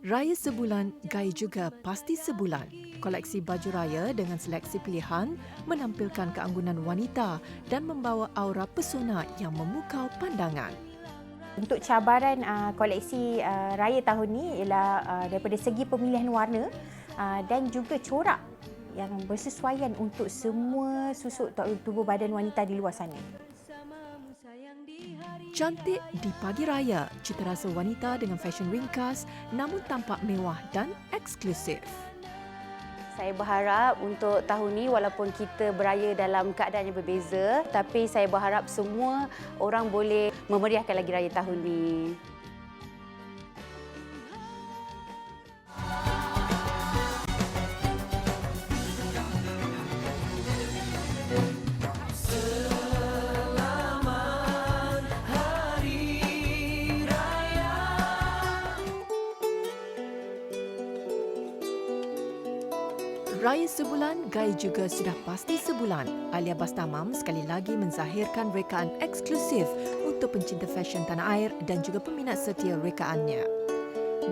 Raya sebulan, gaya juga pasti sebulan. Koleksi baju raya dengan seleksi pilihan menampilkan keanggunan wanita dan membawa aura pesona yang memukau pandangan. Untuk cabaran koleksi raya tahun ini ialah daripada segi pemilihan warna dan juga corak yang bersesuaian untuk semua susuk tubuh badan wanita di luar sana. Cantik di pagi raya, citarasa wanita dengan fashion ringkas namun tampak mewah dan eksklusif. Saya berharap untuk tahun ini walaupun kita beraya dalam keadaan yang berbeza, tapi saya berharap semua orang boleh memeriahkan lagi raya tahun ini. Raya sebulan, gaya juga sudah pasti sebulan. Alia Bastamam sekali lagi menzahirkan rekaan eksklusif untuk pencinta fashion tanah air dan juga peminat setia rekaannya.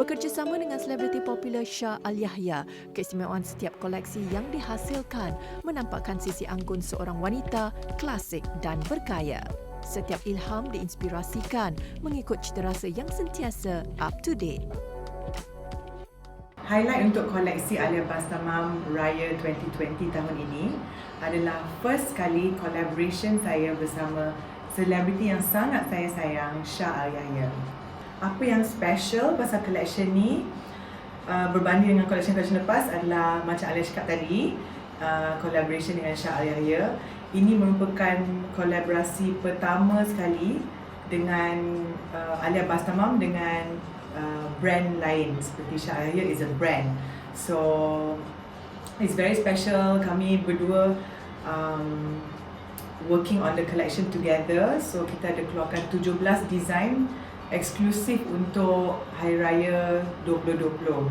Bekerjasama dengan selebriti popular Shah Al-Yahya, keistimewaan setiap koleksi yang dihasilkan menampakkan sisi anggun seorang wanita klasik dan bergaya. Setiap ilham diinspirasikan mengikut citarasa yang sentiasa up to date. Highlight untuk koleksi Alia Bastamam Raya 2020 tahun ini adalah first kali collaboration saya bersama selebriti yang sangat saya sayang, Shah Al-Yahya. Apa yang special pasal collection ni berbanding dengan collection-collection lepas adalah macam Alia cakap tadi, collaboration dengan Shah Al-Yahya. Ini merupakan kolaborasi pertama sekali dengan Alia Bastamam dengan brand lain seperti Shah Al-Yahya is a brand. So it's very special. Kami berdua working on the collection together. So kita ada keluarkan 17 design eksklusif untuk Hari Raya 2020.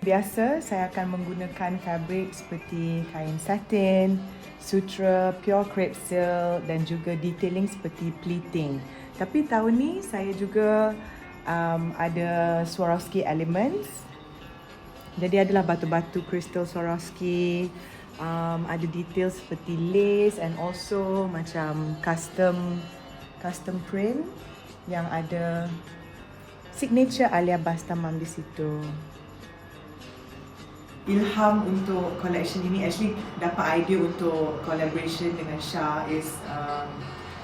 Biasa saya akan menggunakan fabrik seperti kain satin, sutra, pure crepe silk dan juga detailing seperti pleating. Tapi tahun ni saya juga ada Swarovski elements. Jadi adalah batu-batu kristal Swarovski, ada detail seperti lace and also macam custom print yang ada signature Alia Bastamam di situ. Ilham untuk collection ini actually dapat idea untuk collaboration dengan Shah is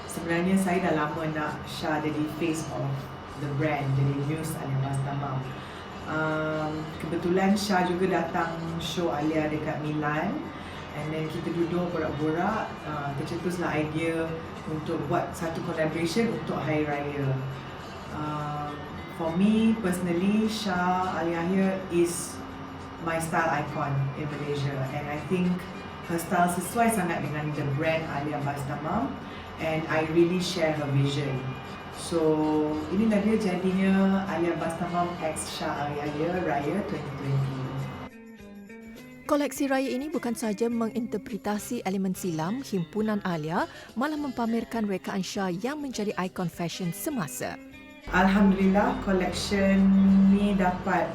sebenarnya saya dah lama nak Shah jadi face of the brand, jadi news Alia Bastamam. Kebetulan Shah juga datang show Alia dekat Milan and then kita duduk borak-borak, tercetuslah idea untuk buat satu collaboration untuk Hari Raya. For me personally, Shah Al-Yahya is my style icon in Malaysia and I think her style sesuai sangat dengan the brand Alia Bastamam and I really share her vision. So inilah dia jadinya Alia Bastamam x Shah Al-Yahya Raya 2020. Koleksi raya ini bukan sahaja menginterpretasi elemen silam himpunan Alia, malah mempamerkan rekaan Shah yang menjadi ikon fashion semasa. Alhamdulillah, collection ni dapat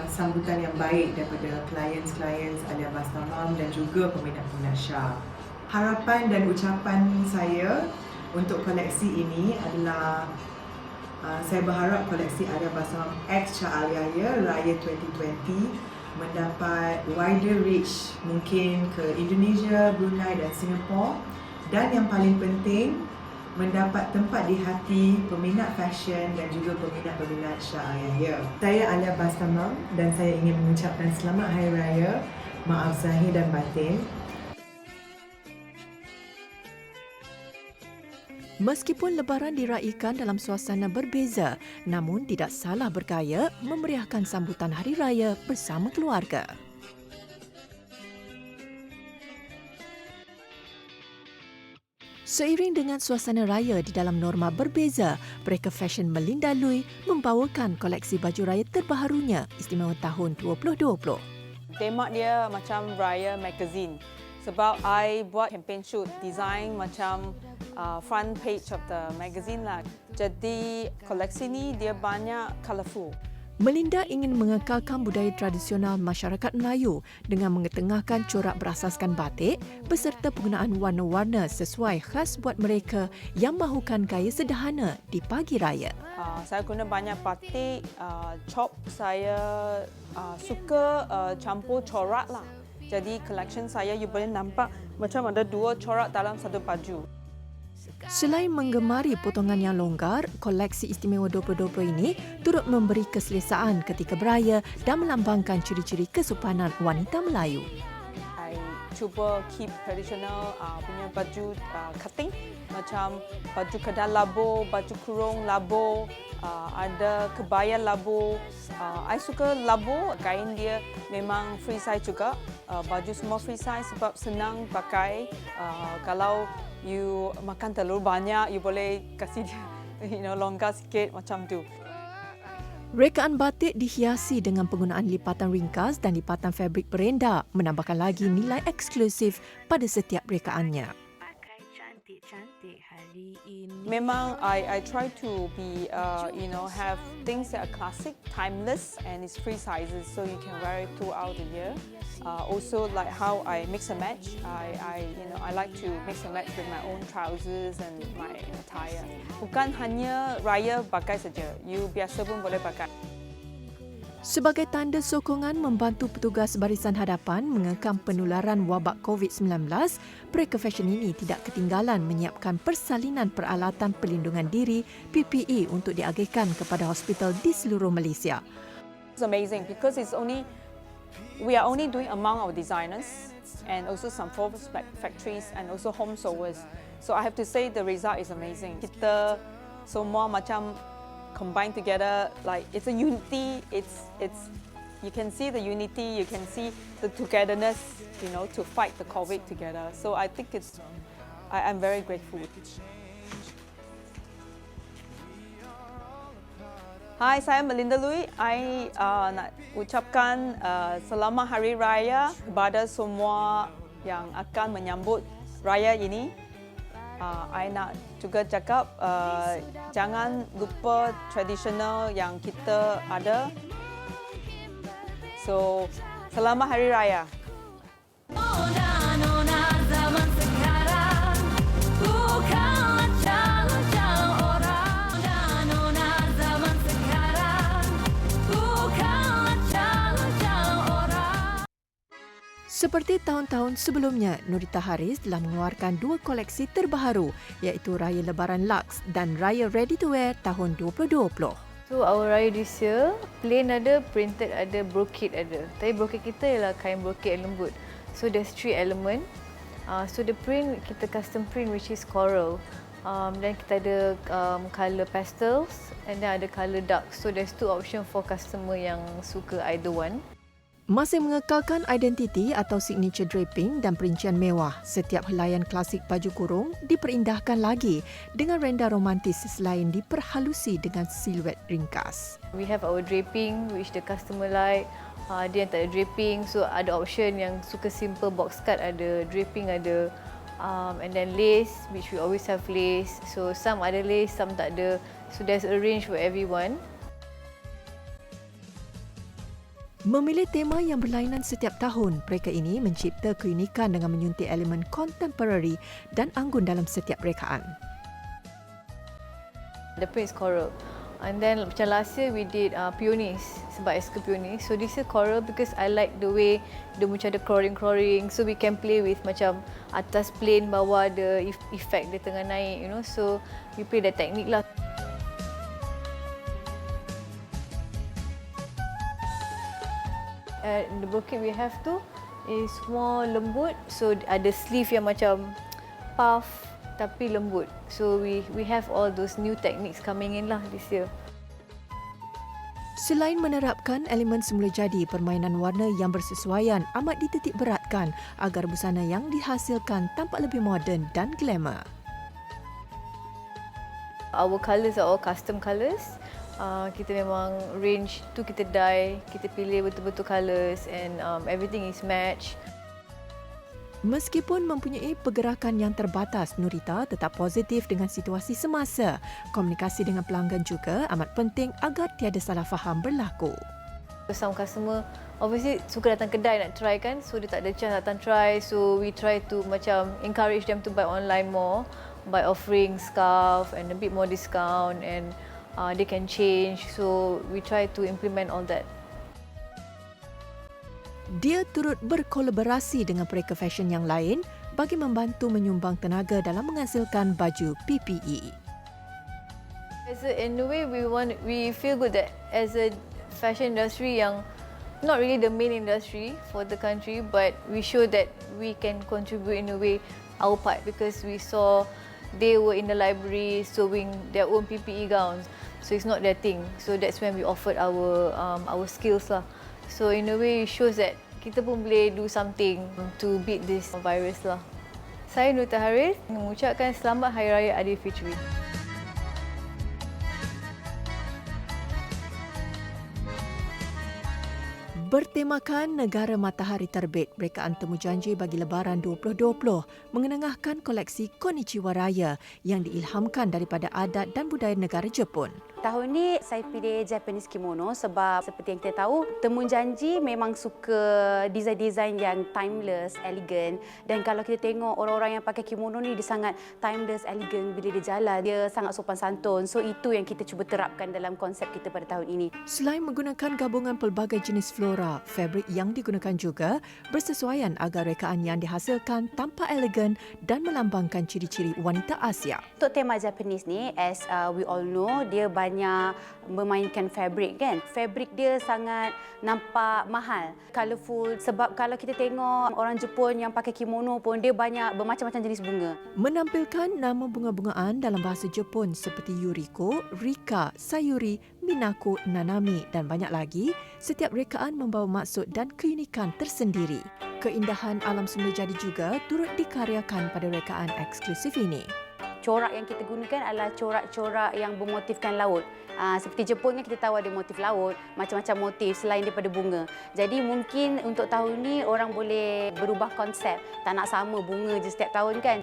sambutan yang baik daripada klien Alia Bastamam dan juga peminat-peminat Shah. Harapan dan ucapan saya untuk koleksi ini adalah saya berharap koleksi Alia Bastamam x Shah Al-Yahya Raya 2020 mendapat wider reach mungkin ke Indonesia, Brunei dan Singapura dan yang paling penting mendapat tempat di hati peminat fashion dan juga peminat-peminat Shah Al-Yahya. Saya Alia Bastamam dan saya ingin mengucapkan selamat Hari Raya, maaf zahir dan batin. Meskipun Lebaran diraikan dalam suasana berbeza, namun tidak salah bergaya memeriahkan sambutan Hari Raya bersama keluarga. Seiring dengan suasana raya di dalam norma berbeza, mereka fashion Melinda Lui membawakan koleksi baju raya terbaharunya istimewa tahun 2020. Tema dia macam Raya Magazine sebab I buat campaign shoot design macam front page of the magazine lah. Jadi koleksi ni dia banyak colourful. Melinda ingin mengekalkan budaya tradisional masyarakat Melayu dengan mengetengahkan corak berasaskan batik beserta penggunaan warna-warna sesuai khas buat mereka yang mahukan gaya sederhana di pagi raya. Saya guna banyak batik, chop. Saya suka campur corak lah. Jadi collection saya you boleh nampak macam ada 2 corak dalam satu baju. Selain menggemari potongan yang longgar, koleksi istimewa 2020 ini turut memberi keselesaan ketika beraya dan melambangkan ciri-ciri kesopanan wanita Melayu. I cuba keep traditional punya baju cutting, macam baju kedal labuh, baju kurung labuh, ada kebaya labuh. I suka labuh, kain dia memang free size juga. Baju semua free size sebab senang pakai. Kalau you makan telur banyak, you boleh kasih dia longgar sikit macam tu. Rekaan batik dihiasi dengan penggunaan lipatan ringkas dan lipatan fabrik berenda menambahkan lagi nilai eksklusif pada setiap rekaannya. Pakai cantik-cantik hari ini. Memang I try to be have things that are classic, timeless, and it's free sizes, so you can wear it throughout the year. Also, like how I mix and match. I like to mix and match with my own trousers and my attire. Bukan hanya raya pakai saja. You biasa pun boleh pakai. Sebagai tanda sokongan membantu petugas barisan hadapan mengekang penularan wabak COVID-19, Mereka Fashion ini tidak ketinggalan menyiapkan persalinan peralatan perlindungan diri PPE untuk diagihkan kepada hospital di seluruh Malaysia. It's amazing because we are only doing among our designers and also some forest factories and also home sewers. So I have to say the result is amazing. Kita semua macam combine together, like it's a unity. It's you can see the unity, you can see the togetherness, to fight the COVID together. So I think I'm very grateful. Hai, saya Melinda Lui. I nak ucapkan selamat Hari Raya kepada semua yang akan menyambut raya ini. I nak juga cakap jangan lupa tradisional yang kita ada. So, selamat Hari Raya. Seperti tahun-tahun sebelumnya, Nurita Haris telah mengeluarkan 2 koleksi terbaru iaitu Raya Lebaran Luxe dan Raya Ready to Wear tahun 2020. So our raya this year, plain ada, printed ada, brocade ada. Tapi brocade kita ialah kain brocade yang lembut. So there's 3 element. So the print, kita custom print which is coral. Dan kita ada colour pastels and then ada colour dark. So there's 2 option for customer yang suka either one. Masih mengekalkan identiti atau signature draping dan perincian mewah, setiap helaian klasik baju kurung diperindahkan lagi dengan renda romantis selain diperhalusi dengan siluet ringkas. We have our draping which the customer like. Dia yang tak ada draping, so ada option yang suka simple box cut ada, draping ada. And then lace, which we always have lace. So some ada lace, some tak ada. So there's a range for everyone. Memilih tema yang berlainan setiap tahun, mereka ini mencipta keunikan dengan menyuntik elemen contemporary dan anggun dalam setiap rekaan. The print is coral. And then macam last year we did peonies sebab I suka peonies. So this year coral because I like the way dia macam ada crawling. So we can play with macam atas plain, bawah ada effect dia tengah naik, So we play the technique lah. The brocade we have tu is more lembut, so ada sleeve yang macam puff tapi lembut. So we have all those new techniques coming in lah this year. Selain menerapkan elemen semula jadi, permainan warna yang bersesuaian amat dititik beratkan agar busana yang dihasilkan tampak lebih moden dan glamour. Our colours are all custom colours. Kita memang range tu kita dye, kita pilih betul-betul colours and everything is match. Meskipun mempunyai pergerakan yang terbatas, Nurita tetap positif dengan situasi semasa. Komunikasi dengan pelanggan juga amat penting agar tiada salah faham berlaku. Some customer obviously suka datang kedai nak try kan, so dia tak ada chance datang try, so we try to macam encourage them to buy online more by offering scarf and a bit more discount, and they can change, so we try to implement all that. Dia turut berkolaborasi dengan mereka fashion yang lain bagi membantu menyumbang tenaga dalam menghasilkan baju PPE. In a way, we feel good that as a fashion industry yang not really the main industry for the country, but we show that we can contribute in a way our part, because we saw they were in the library sewing their own PPE gowns, so it's not their thing. So that's when we offered our skills lah. So in a way, it shows that kita pun boleh do something to beat this virus lah. Saya Nurita Haris mengucapkan selamat Hari Raya Aidilfitri. Bertemakan Negara Matahari Terbit, rekaan temujanji bagi Lebaran 2020 mengenengahkan koleksi Konnichiwa Raya yang diilhamkan daripada adat dan budaya negara Jepun. Tahun ni saya pilih Japanese kimono sebab seperti yang kita tahu, temujanji memang suka design-design yang timeless, elegan, dan kalau kita tengok orang-orang yang pakai kimono ni dia sangat timeless, elegan bila dia jalan, dia sangat sopan santun. So itu yang kita cuba terapkan dalam konsep kita pada tahun ini. Selain menggunakan gabungan pelbagai jenis flora, fabrik yang digunakan juga bersesuaian agar rekaan yang dihasilkan tampak elegan dan melambangkan ciri-ciri wanita Asia. Untuk tema Japanese ni, as we all know, dia banyak memainkan fabric kan. Fabric dia sangat nampak mahal, colourful, sebab kalau kita tengok orang Jepun yang pakai kimono pun dia banyak bermacam-macam jenis bunga. Menampilkan nama bunga-bungaan dalam bahasa Jepun seperti Yuriko, Rika, Sayuri, Minako, Nanami dan banyak lagi, setiap rekaan membawa maksud dan keunikan tersendiri. Keindahan alam semula jadi juga turut dikaryakan pada rekaan eksklusif ini. Corak yang kita gunakan adalah corak-corak yang bermotifkan laut. Seperti Jepun kan kita tahu ada motif laut, macam-macam motif selain daripada bunga. Jadi mungkin untuk tahun ni orang boleh berubah konsep. Tak nak sama bunga je setiap tahun kan.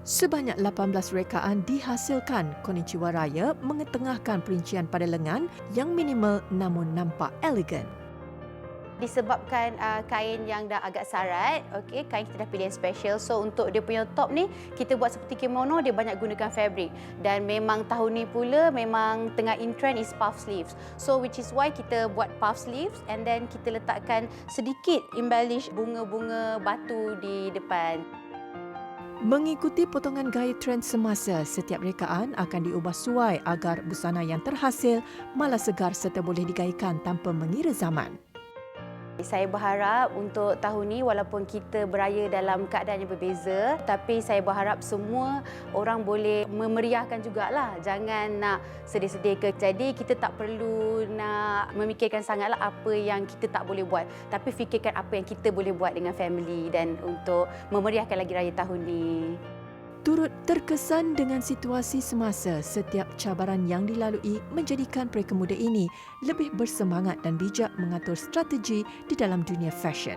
Sebanyak 18 rekaan dihasilkan. Konnichiwa Raya mengetengahkan perincian pada lengan yang minimal namun nampak elegan. Disebabkan kain yang dah agak sarat, okey, kain kita dah pilih yang special. So untuk dia punya top ni, kita buat seperti kimono, dia banyak gunakan fabric. Dan memang tahun ni pula memang tengah in trend is puff sleeves. So which is why kita buat puff sleeves and then kita letakkan sedikit embellish bunga-bunga batu di depan. Mengikuti potongan gaya trend semasa, setiap rekaan akan diubah suai agar busana yang terhasil malah segar serta boleh digayakan tanpa mengira zaman. Saya berharap untuk tahun ni walaupun kita beraya dalam keadaan yang berbeza, tapi saya berharap semua orang boleh memeriahkan jugalah. Jangan nak sedih-sedih ke. Jadi kita tak perlu nak memikirkan sangatlah apa yang kita tak boleh buat. Tapi fikirkan apa yang kita boleh buat dengan family dan untuk memeriahkan lagi raya tahun ni. Turut terkesan dengan situasi semasa, setiap cabaran yang dilalui menjadikan mereka muda ini lebih bersemangat dan bijak mengatur strategi di dalam dunia fashion.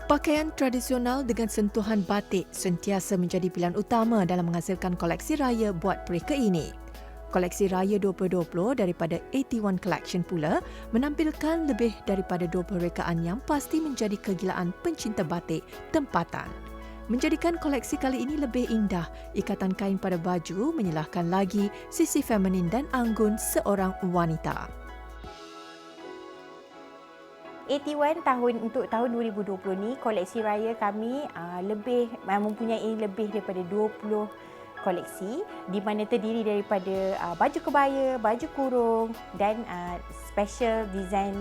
Pakaian tradisional dengan sentuhan batik sentiasa menjadi pilihan utama dalam menghasilkan koleksi raya buat mereka ini. Koleksi Raya 2020 daripada 81 Collection pula menampilkan lebih daripada 20 rekaan yang pasti menjadi kegilaan pencinta batik tempatan. Menjadikan koleksi kali ini lebih indah, ikatan kain pada baju menyilahkan lagi sisi feminin dan anggun seorang wanita. 81 untuk tahun 2020 ni, koleksi raya kami mempunyai lebih daripada 20 koleksi di mana terdiri daripada baju kebaya, baju kurung dan special design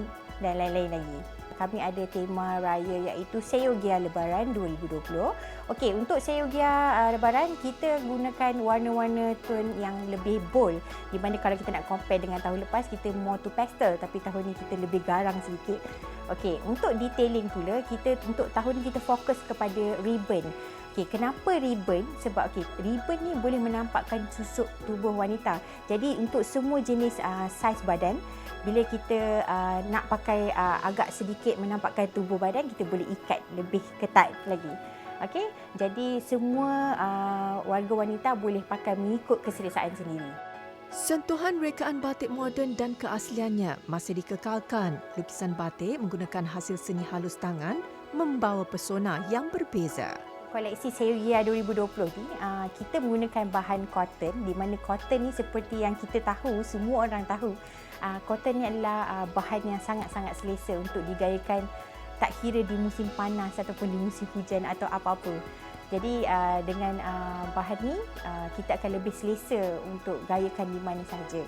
dan lain-lain lagi. Kami ada tema raya iaitu Seyogia Lebaran 2020. Okey, untuk Seyogia Lebaran kita gunakan warna-warna tone yang lebih bold, di mana kalau kita nak compare dengan tahun lepas kita more to pastel, tapi tahun ni kita lebih garang sedikit. Okey, untuk detailing pula untuk tahun ni kita fokus kepada ribbon. Okey, kenapa ribbon? Sebab ribbon ni boleh menampakkan susuk tubuh wanita. Jadi untuk semua jenis saiz badan, bila kita nak pakai agak sedikit menampakkan tubuh badan, kita boleh ikat lebih ketat lagi. Okey, jadi semua warga wanita boleh pakai mengikut keselesaan sendiri. Sentuhan rekaan batik moden dan keasliannya masih dikekalkan. Lukisan batik menggunakan hasil seni halus tangan membawa pesona yang berbeza. Koleksi Seria 2020 ni kita menggunakan bahan cotton, di mana cotton ni seperti yang kita tahu, semua orang tahu, cotton ni adalah bahan yang sangat-sangat selesa untuk digayakan tak kira di musim panas ataupun di musim hujan atau apa-apa. Jadi dengan bahan ni kita akan lebih selesa untuk gayakan di mana sahaja.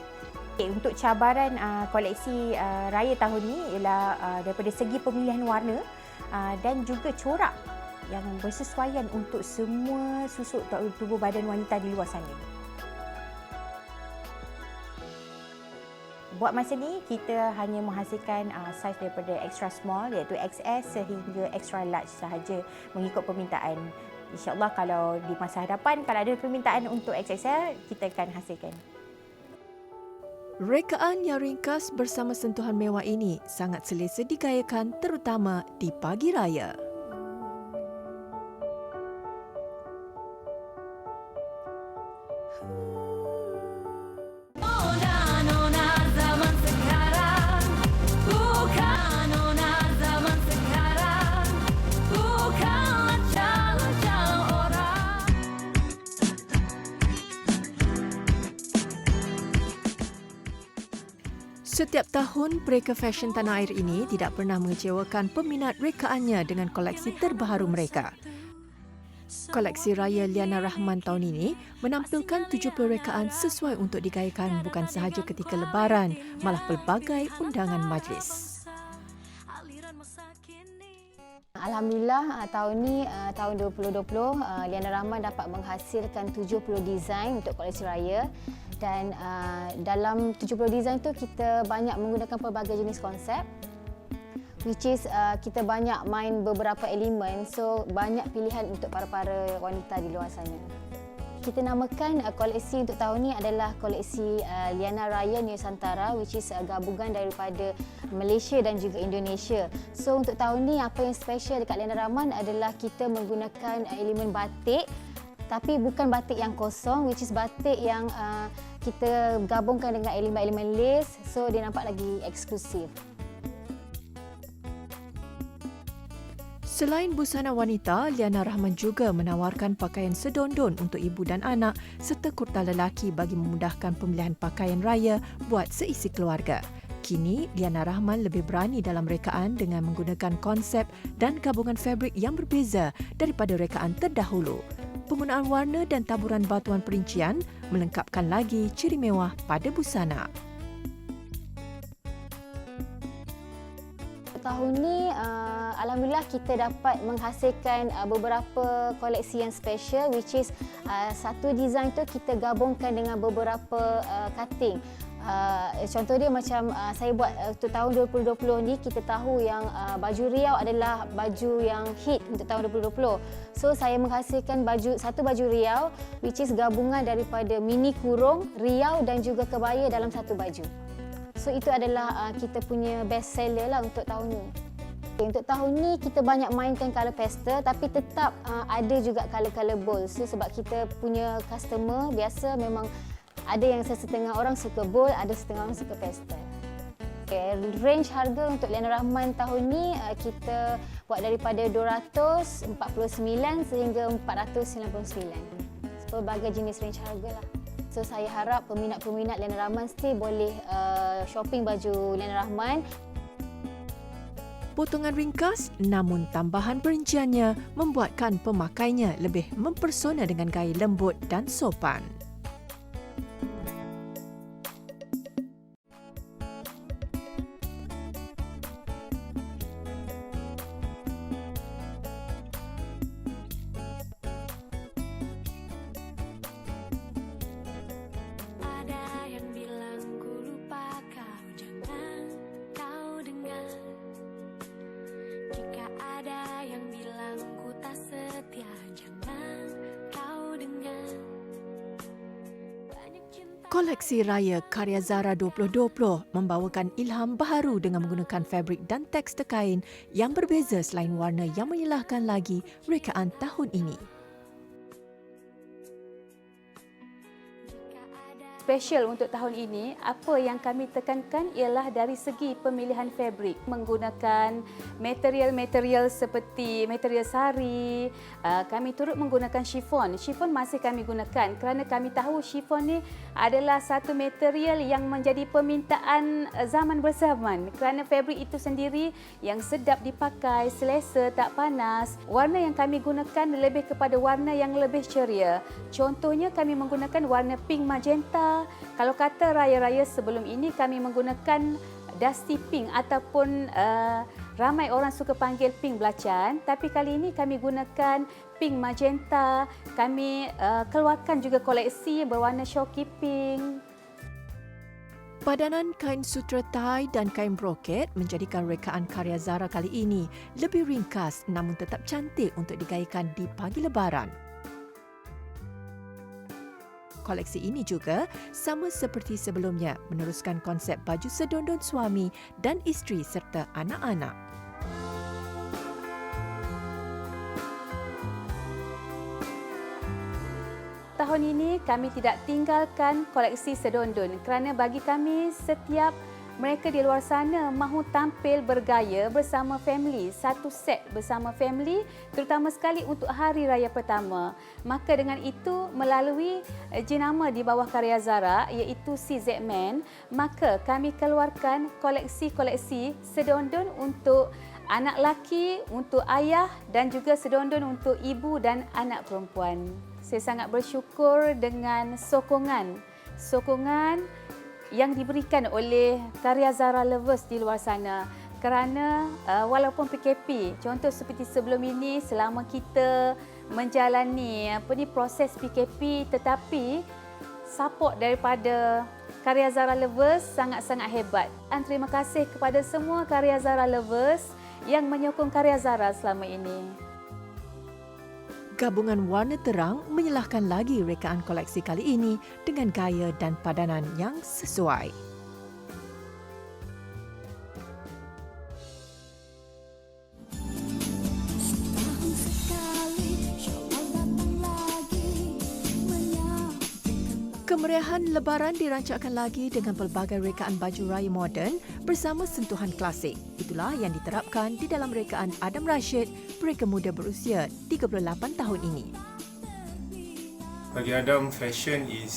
Okay, untuk cabaran koleksi raya tahun ni ialah daripada segi pemilihan warna dan juga corak yang bersesuaian untuk semua susuk tubuh badan wanita di luar sana. Buat masa ni, kita hanya menghasilkan saiz daripada extra small iaitu XS sehingga extra large sahaja mengikut permintaan. InsyaAllah kalau di masa hadapan, kalau ada permintaan untuk XXL, kita akan hasilkan. Rekaan yang ringkas bersama sentuhan mewah ini sangat selesa digayakan terutama di pagi raya. Setiap tahun, Pereka Fashion Tanah Air ini tidak pernah mengecewakan peminat rekaannya dengan koleksi terbaru mereka. Koleksi Raya Liana Rahman tahun ini menampilkan 70 rekaan sesuai untuk digayakan bukan sahaja ketika lebaran, malah pelbagai undangan majlis. Alhamdulillah tahun ni, tahun 2020, Liana Rahman dapat menghasilkan 70 desain untuk koleksi raya. Dan dalam 70 desain tu kita banyak menggunakan pelbagai jenis konsep, which is kita banyak main beberapa elemen, so banyak pilihan untuk para-para wanita di luar sana. Kita namakan koleksi untuk tahun ni adalah koleksi Liana Raya Nusantara, which is gabungan daripada Malaysia dan juga Indonesia. So untuk tahun ni apa yang special dekat Liana Rahman adalah kita menggunakan elemen batik, tapi bukan batik yang kosong, which is batik yang kita gabungkan dengan elemen-elemen lace, so dia nampak lagi eksklusif. Selain busana wanita, Liana Rahman juga menawarkan pakaian sedondon untuk ibu dan anak serta kurta lelaki bagi memudahkan pemilihan pakaian raya buat seisi keluarga. Kini, Liana Rahman lebih berani dalam rekaan dengan menggunakan konsep dan gabungan fabrik yang berbeza daripada rekaan terdahulu. Penggunaan warna dan taburan batuan perincian melengkapkan lagi ciri mewah pada busana. Tahun ni, alhamdulillah kita dapat menghasilkan beberapa koleksi yang special, which is satu design tu kita gabungkan dengan beberapa cutting. Contoh dia macam saya buat untuk tahun 2020 ni, kita tahu yang baju riau adalah baju yang hit untuk tahun 2020. So saya menghasilkan satu baju riau, which is gabungan daripada mini kurung, riau dan juga kebaya dalam satu baju. So itu adalah kita punya best seller lah untuk tahun ni. Untuk tahun ni kita banyak mainkan colour pastel, tapi tetap ada juga colour-colour bold. So sebab kita punya customer biasa memang ada yang setengah orang suka bold, ada setengah orang suka pastel. Okay, range harga untuk Liana Rahman tahun ni kita buat daripada 249 sehingga 499. Pelbagai jenis range harga lah. So saya harap peminat-peminat Liana Rahman still boleh shopping baju Liana Rahman. Potongan ringkas namun tambahan perinciannya membuatkan pemakainya lebih mempersona dengan gaya lembut dan sopan. Jika ada yang bilang ku tak setia, jangan Koleksi Raya Karya Zara 2020 membawakan ilham baharu dengan menggunakan fabrik dan tekstur kain yang berbeza selain warna yang menyilahkan lagi rekaan tahun ini. Special untuk tahun ini, apa yang kami tekankan ialah dari segi pemilihan fabrik. Menggunakan material-material seperti material sari, kami turut menggunakan chiffon. Chiffon masih kami gunakan kerana kami tahu chiffon ni adalah satu material yang menjadi permintaan zaman berzaman. Kerana fabrik itu sendiri yang sedap dipakai, selesa, tak panas. Warna yang kami gunakan lebih kepada warna yang lebih ceria. Contohnya kami menggunakan warna pink magenta. Kalau kata raya-raya sebelum ini kami menggunakan dusty pink ataupun ramai orang suka panggil pink belacan, tapi kali ini kami gunakan pink magenta. Kami keluarkan juga koleksi berwarna shocky pink. Padanan kain sutra Thai dan kain broket menjadikan rekaan karya Zara kali ini lebih ringkas namun tetap cantik untuk digayakan di pagi Lebaran. Koleksi ini juga sama seperti sebelumnya meneruskan konsep baju sedondon suami dan isteri serta anak-anak. Tahun ini kami tidak tinggalkan koleksi sedondon kerana bagi kami setiap mereka di luar sana mahu tampil bergaya bersama family, satu set bersama family, terutama sekali untuk hari raya pertama. Maka dengan itu, melalui jenama di bawah karya Zara iaitu CZ Man, maka kami keluarkan koleksi-koleksi sedondon untuk anak lelaki, untuk ayah dan juga sedondon untuk ibu dan anak perempuan. Saya sangat bersyukur dengan sokongan yang diberikan oleh karya Zara lovers di luar sana. Kerana walaupun PKP, contoh seperti sebelum ini, selama kita menjalani proses PKP, tetapi support daripada karya Zara lovers sangat-sangat hebat. Dan terima kasih kepada semua karya Zara lovers yang menyokong karya Zara selama ini. Gabungan warna terang menyilahkan lagi rekaan koleksi kali ini dengan gaya dan padanan yang sesuai. Kemeriahan Lebaran dirancangkan lagi dengan pelbagai rekaan baju raya moden bersama sentuhan klasik. Itulah yang diterapkan di dalam rekaan Adam Rashid, mereka muda berusia 38 tahun ini. Bagi Adam, fashion is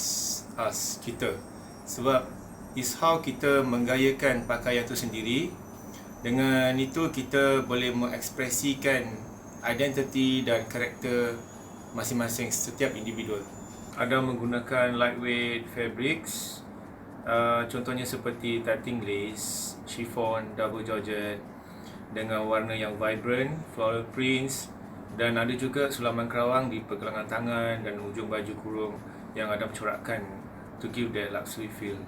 us, kita. Sebab is how kita menggayakan pakaian itu sendiri. Dengan itu kita boleh mengekspresikan identiti dan karakter masing-masing setiap individu. Adam menggunakan lightweight fabrics, contohnya seperti tatting lace, chiffon, double georgette dengan warna yang vibrant, floral prints dan ada juga sulaman kerawang di pergelangan tangan dan hujung baju kurung yang Adam corakkan to give that luxury feel.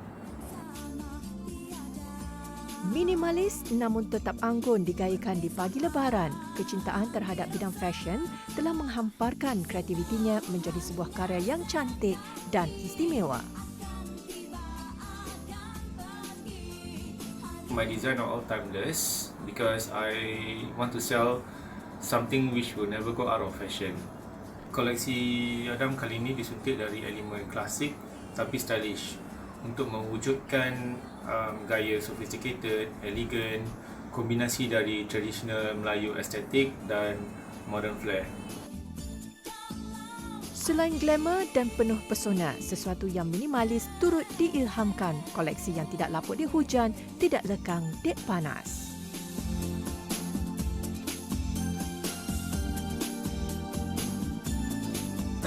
Minimalis namun tetap anggun digayakan di pagi Lebaran, kecintaan terhadap bidang fashion telah menghamparkan kreativitinya menjadi sebuah karya yang cantik dan istimewa. My design are all timeless because I want to sell something which will never go out of fashion. Koleksi Adam kali ini disuntik dari elemen klasik tapi stylish untuk mewujudkan gaya sophisticated, elegant, kombinasi dari tradisional Melayu estetik dan modern flair. Selain glamour dan penuh pesona, sesuatu yang minimalis turut diilhamkan koleksi yang tidak lapuk di hujan, tidak lekang dek panas.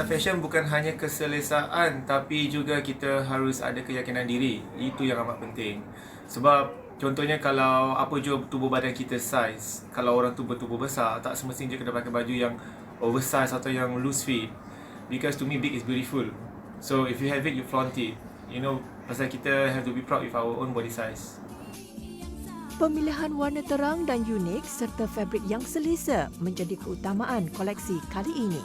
Fashion bukan hanya keselesaan tapi juga kita harus ada keyakinan diri. Itu yang amat penting. Sebab contohnya kalau apa jua tubuh badan kita size, kalau orang tu bertubuh besar, tak semestinya kena pakai baju yang oversize atau yang loose fit. Because to me big is beautiful. So if you have it, you flaunt it. You know, pasal kita have to be proud with our own body size. Pemilihan warna terang dan unik serta fabrik yang selesa menjadi keutamaan koleksi kali ini.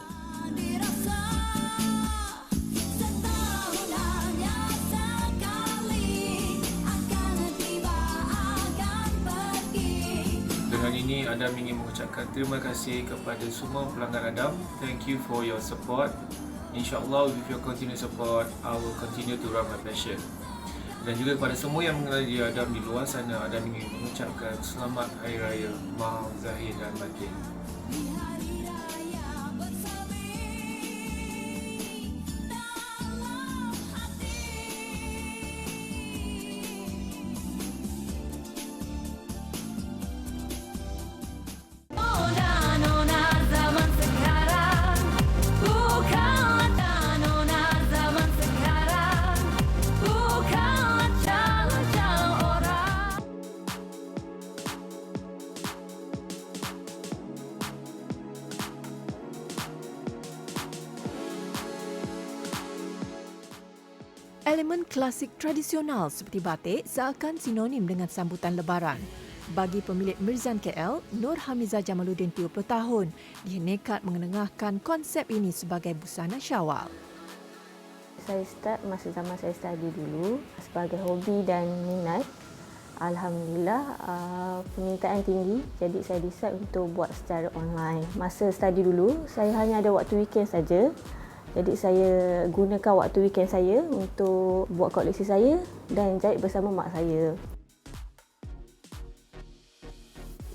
ini Adam ingin mengucapkan terima kasih kepada semua pelanggan Adam. Thank you for your support. InsyaAllah with your continued support, I will continue to run my passion. Dan juga kepada semua yang mengenali Adam di luar sana, Adam ingin mengucapkan selamat Hari Raya Mahal Zahir dan Batin. Elemen klasik tradisional seperti batik seakan sinonim dengan sambutan Lebaran. Bagi pemilik Mirzan KL, Nur Hamizah Jamaluddin 30 tahun, dia nekat mengenengahkan konsep ini sebagai busana Syawal. Saya start masa zaman saya study dulu sebagai hobi dan minat. Alhamdulillah permintaan tinggi, jadi saya decide untuk buat secara online. Masa study dulu, saya hanya ada waktu weekend saja. Jadi saya gunakan waktu weekend saya untuk buat koleksi saya dan jahit bersama mak saya.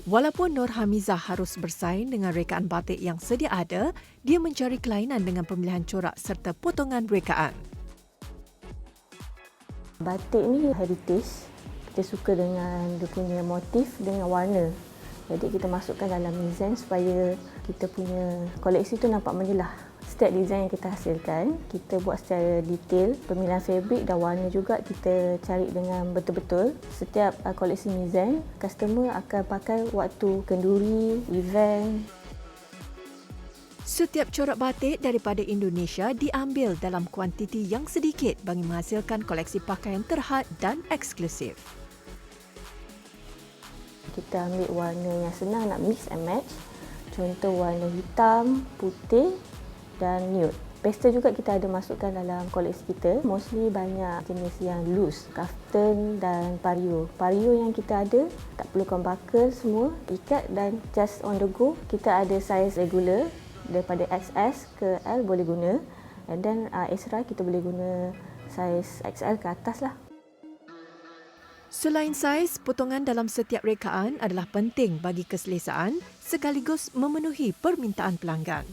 Walaupun Nur Hamizah harus bersaing dengan rekaan batik yang sedia ada, dia mencari kelainan dengan pemilihan corak serta potongan rekaan. Batik ni heritage. Kita suka dengan dia punya motif dengan warna. Jadi kita masukkan dalam design supaya kita punya koleksi tu nampak menjelah. Setiap design yang kita hasilkan, kita buat secara detail. Pemilihan fabrik dan warna juga kita cari dengan betul-betul. Setiap koleksi design, customer akan pakai waktu kenduri, event. Setiap corak batik daripada Indonesia diambil dalam kuantiti yang sedikit bagi menghasilkan koleksi pakaian terhad dan eksklusif. Kita ambil warna yang senang nak mix and match. Contoh warna hitam, putih dan nude. Pastel juga kita ada masukkan dalam koleksi kita. Mostly banyak jenis yang loose, kaftan dan pario. Pario yang kita ada, tak perlukan buckle semua, ikat dan just on the go. Kita ada saiz regular, daripada XS ke L boleh guna. And then extra kita boleh guna saiz XL ke atas lah. Selain saiz, potongan dalam setiap rekaan adalah penting bagi keselesaan sekaligus memenuhi permintaan pelanggan.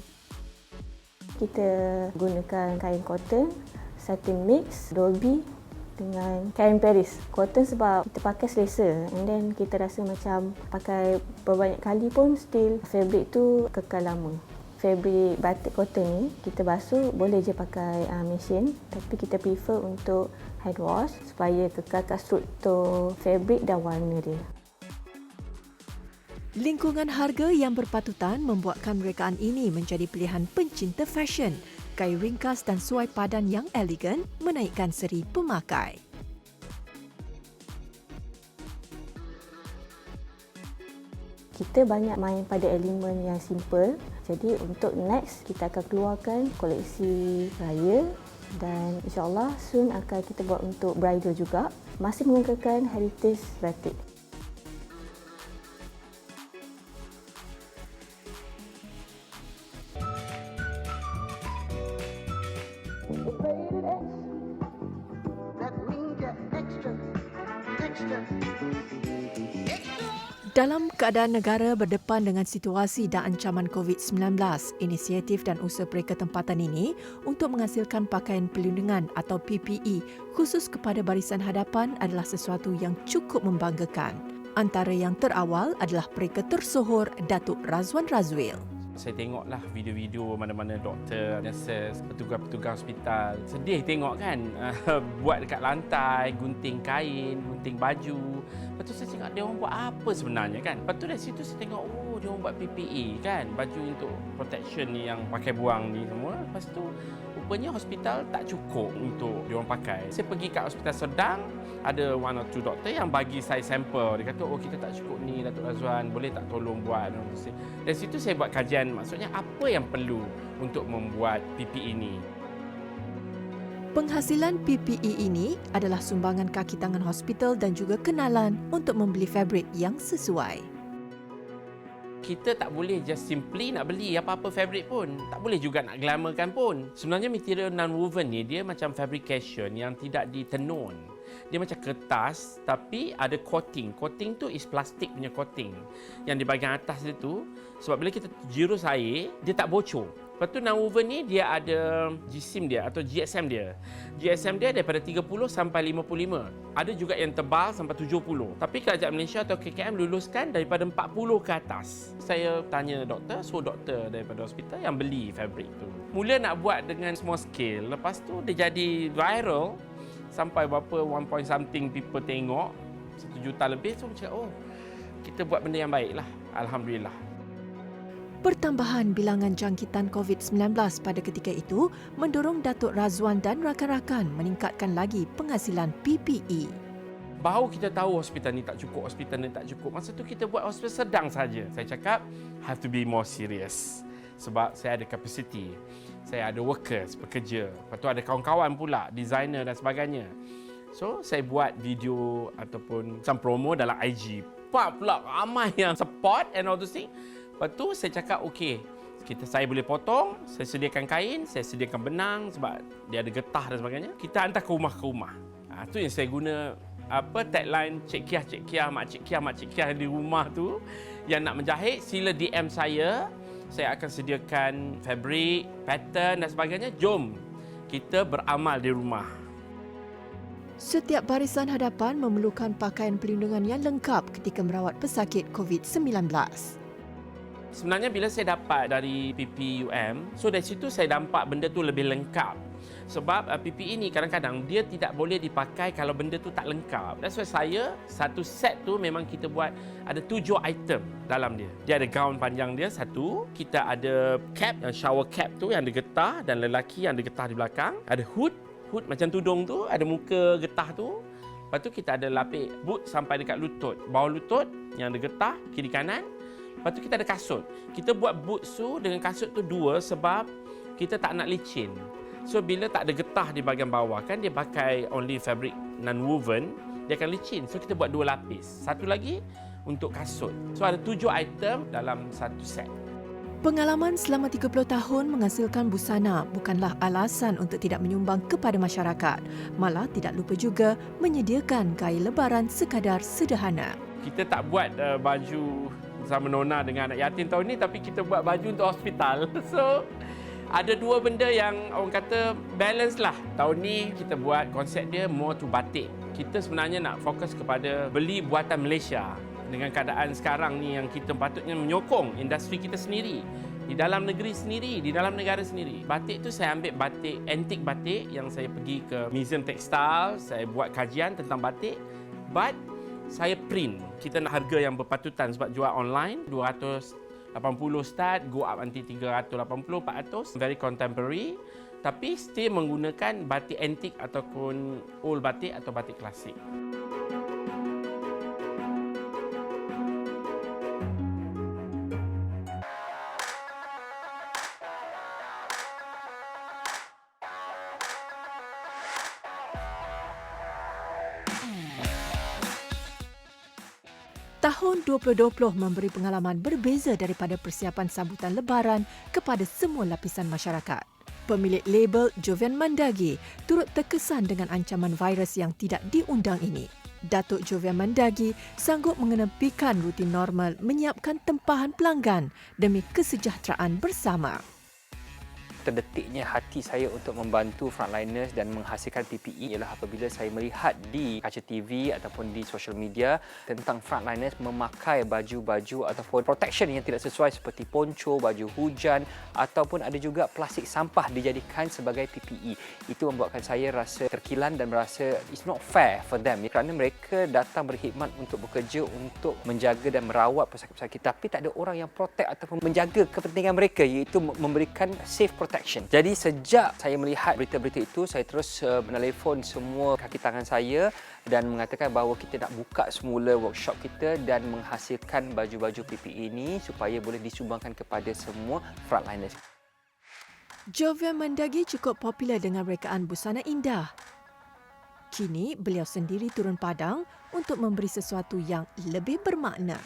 Kita gunakan kain cotton, satin mix, Dolby dengan kain Paris. Cotton sebab kita pakai selesa and then kita rasa macam pakai berbanyak kali pun still fabric tu kekal lama. Fabric batik cotton ni kita basuh boleh je pakai mesin, tapi kita prefer untuk hand wash supaya kekalkan struktur fabric dan warna dia. Lingkungan harga yang berpatutan membuatkan rekaan ini menjadi pilihan pencinta fashion. Kain ringkas dan suai padan yang elegan menaikkan seri pemakai. Kita banyak main pada elemen yang simple. Jadi untuk next kita akan keluarkan koleksi raya dan insyaAllah soon akan kita buat untuk bridal juga. Masih menggunakan heritage batik. Dalam keadaan negara berdepan dengan situasi dan ancaman COVID-19, inisiatif dan usaha perketempatan ini untuk menghasilkan pakaian perlindungan atau PPE khusus kepada barisan hadapan adalah sesuatu yang cukup membanggakan. Antara yang terawal adalah mereka tersohor Datuk Razwan Razwil. Saya tengoklah video-video mana-mana doktor, nurses, petugas-petugas hospital. Sedih tengok kan, buat dekat lantai, gunting kain, gunting baju. Lepas tu saya cakap, dia orang buat apa sebenarnya kan? Lepas tu dari situ saya tengok, oh dia orang buat PPE kan, baju untuk protection ni yang pakai buang ni semua. Lepas tu rupanya hospital tak cukup untuk dia orang pakai. Saya pergi kat hospital Sedang, ada one or two doktor yang bagi saya sampel. Dia kata, oh kita tak cukup ni Datuk Razwan, boleh tak tolong buat? Dari situ saya buat kajian, maksudnya apa yang perlu untuk membuat PPE ini. Penghasilan PPE ini adalah sumbangan kaki tangan hospital dan juga kenalan untuk membeli fabrik yang sesuai. kita tak boleh just simply nak beli apa-apa fabric pun. Tak boleh juga nak glamourkan pun. Sebenarnya material non-woven ni dia macam fabrication yang tidak ditenun. Dia macam kertas tapi ada coating. Coating tu is plastik punya coating. Yang di bahagian atas dia tu, sebab bila kita jirus air, dia tak bocor. Lepas tu non-woven ni dia ada GSM dia atau GSM dia. GSM dia daripada 30 sampai 55. Ada juga yang tebal sampai 70. Tapi Kerajaan Malaysia atau KKM luluskan daripada 40 ke atas. Saya tanya doktor, doktor daripada hospital yang beli fabric tu. Mula nak buat dengan small scale, lepas tu dia jadi viral sampai berapa 1 point something people tengok, 1 juta lebih. So macam kita buat benda yang baik lah. Alhamdulillah. Pertambahan bilangan jangkitan COVID-19 pada ketika itu mendorong Datuk Razwan dan rakan-rakan meningkatkan lagi penghasilan PPE. Baru kita tahu hospital ni tak cukup, hospital ni tak cukup. Masa tu kita buat hospital sedang saja. Saya cakap, have to be more serious. Sebab saya ada capacity. Saya ada workers, pekerja. Lepas tu ada kawan-kawan pula, designer dan sebagainya. So, saya buat video ataupun macam promo dalam IG. Pula ramai yang support and all those things. Lepas tu saya cakap, okey, saya boleh potong, saya sediakan kain, saya sediakan benang sebab dia ada getah dan sebagainya. Kita hantar ke rumah. Itu yang saya guna tagline Cik Kiah, Mak Cik Kiah di rumah tu. Yang nak menjahit, sila DM saya. Saya akan sediakan fabric, pattern dan sebagainya. Jom kita beramal di rumah. Setiap barisan hadapan memerlukan pakaian perlindungan yang lengkap ketika merawat pesakit COVID-19. Sebenarnya bila saya dapat dari PPUM, so dari situ saya nampak benda tu lebih lengkap. Sebab PPE ni kadang-kadang dia tidak boleh dipakai kalau benda tu tak lengkap. That's why saya, satu set tu memang kita buat ada 7 item dalam dia. Dia ada gaun panjang dia satu, kita ada cap, shower cap tu yang ada getah dan lelaki yang ada getah di belakang. Ada hood macam tudung tu, ada muka getah tu. Lepas tu kita ada lapik boot sampai dekat lutut, bawah lutut yang ada getah kiri kanan. Lepas tu kita ada kasut. Kita buat boots tu dengan kasut tu 2 sebab kita tak nak licin. So bila tak ada getah di bahagian bawah kan dia pakai only fabric non-woven, dia akan licin. So kita buat 2 lapis. Satu lagi untuk kasut. So ada 7 item dalam satu set. Pengalaman selama 30 tahun menghasilkan busana bukanlah alasan untuk tidak menyumbang kepada masyarakat. Malah tidak lupa juga menyediakan kain lebaran sekadar sederhana. Kita tak buat baju sama Nona dengan anak yatim tahun ni, tapi kita buat baju untuk hospital. So ada 2 benda yang orang kata balance lah. Tahun ni kita buat konsep dia more to batik. Kita sebenarnya nak fokus kepada beli buatan Malaysia. Dengan keadaan sekarang ni yang kita patutnya menyokong industri kita sendiri. Di dalam negeri sendiri, di dalam negara sendiri. Batik tu saya ambil batik, antik batik yang saya pergi ke Museum Tekstil. Saya buat kajian tentang batik. But saya print. Kita nak harga yang berpatutan sebab jual online 280 start, go up nanti 380, 400. Very contemporary. Tapi still menggunakan batik antik ataupun old batik atau batik klasik. Tahun 2020 memberi pengalaman berbeza daripada persiapan sambutan Lebaran kepada semua lapisan masyarakat. Pemilik label Jovian Mandagi turut terkesan dengan ancaman virus yang tidak diundang ini. Datuk Jovian Mandagi sanggup mengenepikan rutin normal menyiapkan tempahan pelanggan demi kesejahteraan bersama. Terdetiknya hati saya untuk membantu frontliners dan menghasilkan PPE ialah apabila saya melihat di kaca TV ataupun di social media tentang frontliners memakai baju-baju ataupun protection yang tidak sesuai seperti poncho, baju hujan ataupun ada juga plastik sampah dijadikan sebagai PPE. Itu membuatkan saya rasa terkilan dan merasa it's not fair for them kerana mereka datang berkhidmat untuk bekerja untuk menjaga dan merawat pesakit-pesakit tapi tak ada orang yang protect ataupun menjaga kepentingan mereka iaitu memberikan safe protection. Jadi sejak saya melihat berita-berita itu, saya terus menelefon semua kaki tangan saya dan mengatakan bahawa kita nak buka semula workshop kita dan menghasilkan baju-baju PPE ini supaya boleh disumbangkan kepada semua frontliners. Jovian Mandagi cukup popular dengan rekaan busana indah. Kini beliau sendiri turun padang untuk memberi sesuatu yang lebih bermakna.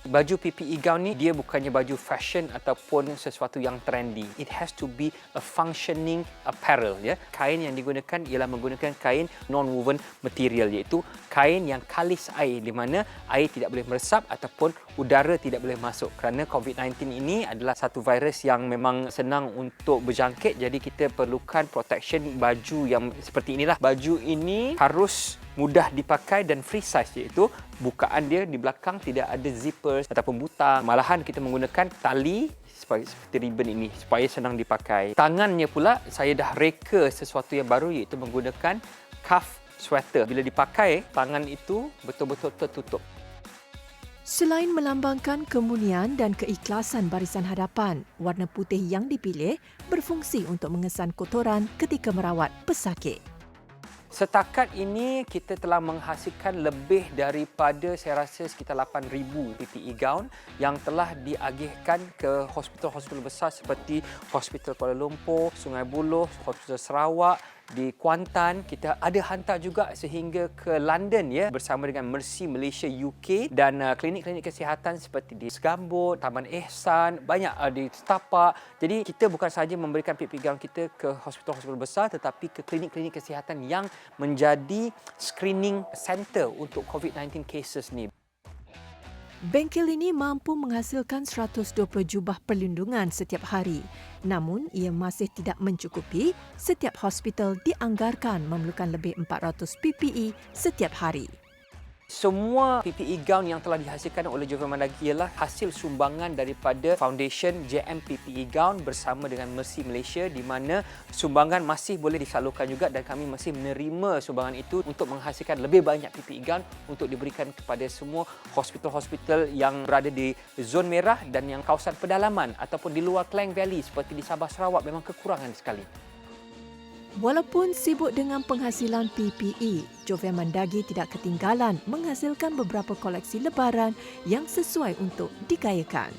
Baju PPE gown ni dia bukannya baju fashion ataupun sesuatu yang trendy. It has to be a functioning apparel, ya. Kain yang digunakan ialah menggunakan kain non-woven material, iaitu kain yang kalis air, di mana air tidak boleh meresap ataupun udara tidak boleh masuk. Kerana COVID-19 ini adalah satu virus yang memang senang untuk berjangkit, jadi kita perlukan protection baju yang seperti inilah. Baju ini harus mudah dipakai dan free size, iaitu bukaan dia di belakang tidak ada zippers ataupun butang. Malahan kita menggunakan tali seperti ribbon ini supaya senang dipakai. Tangannya pula saya dah reka sesuatu yang baru, iaitu menggunakan cuff sweater. Bila dipakai, tangan itu betul-betul tertutup. Selain melambangkan kemuliaan dan keikhlasan barisan hadapan, warna putih yang dipilih berfungsi untuk mengesan kotoran ketika merawat pesakit. Setakat ini kita telah menghasilkan lebih daripada saya rasa sekitar 8,000 PPE gown yang telah diagihkan ke hospital-hospital besar seperti Hospital Kuala Lumpur, Sungai Buloh, Hospital Sarawak, di Kuantan. Kita ada hantar juga sehingga ke London, ya, bersama dengan Mercy Malaysia UK dan klinik-klinik kesihatan seperti di Segambut, Taman Ehsan, banyak di Setapak. Jadi kita bukan sahaja memberikan PPE gown kita ke hospital-hospital besar, tetapi ke klinik-klinik kesihatan yang menjadi screening center untuk COVID-19 cases ni. Bengkel ini mampu menghasilkan 120 jubah perlindungan setiap hari. Namun, ia masih tidak mencukupi. Setiap hospital dianggarkan memerlukan lebih 400 PPE setiap hari. Semua PPE gown yang telah dihasilkan oleh Jovian Mandagi ialah hasil sumbangan daripada Foundation JM PPE Gown bersama dengan Mercy Malaysia, di mana sumbangan masih boleh disalurkan juga dan kami masih menerima sumbangan itu untuk menghasilkan lebih banyak PPE gown untuk diberikan kepada semua hospital-hospital yang berada di zon merah dan yang kawasan pedalaman ataupun di luar Klang Valley seperti di Sabah Sarawak memang kekurangan sekali. Walaupun sibuk dengan penghasilan PPE, Jovian Mandagi tidak ketinggalan menghasilkan beberapa koleksi lebaran yang sesuai untuk digayakan.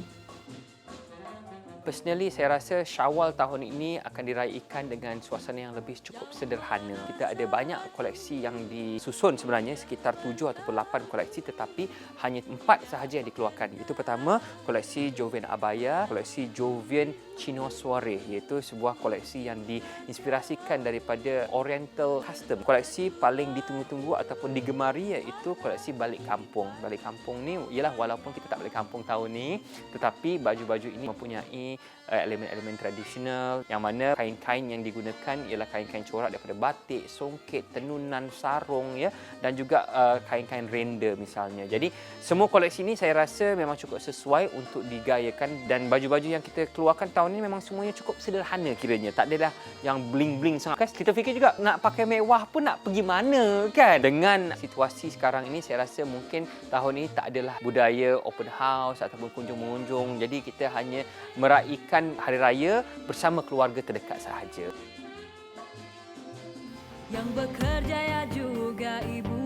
Personally, saya rasa Syawal tahun ini akan diraikan dengan suasana yang lebih cukup sederhana. Kita ada banyak koleksi yang disusun sebenarnya, sekitar 7 ataupun 8 koleksi, tetapi hanya 4 sahaja yang dikeluarkan. Itu pertama, koleksi Jovian Abaya, koleksi Jovian Chino Soiree, iaitu sebuah koleksi yang diinspirasikan daripada Oriental Custom. Koleksi paling ditunggu-tunggu ataupun digemari iaitu koleksi Balik Kampung. Balik Kampung ni ialah walaupun kita tak balik kampung tahun ni, tetapi baju-baju ini mempunyai elemen-elemen tradisional, yang mana kain-kain yang digunakan ialah kain-kain corak daripada batik, songket, tenunan, sarung, ya, dan juga kain-kain render misalnya. Jadi semua koleksi ini saya rasa memang cukup sesuai untuk digayakan, dan baju-baju yang kita keluarkan tahun ini memang semuanya cukup sederhana kiranya. Tak adalah yang bling-bling sangat. Kan kita fikir juga nak pakai mewah pun nak pergi mana, kan? Dengan situasi sekarang ini saya rasa mungkin tahun ini tak adalah budaya open house ataupun kunjung-mengunjung. Jadi kita hanya meraihkan hari raya bersama keluarga terdekat sahaja. Yang bekerja ya juga ibu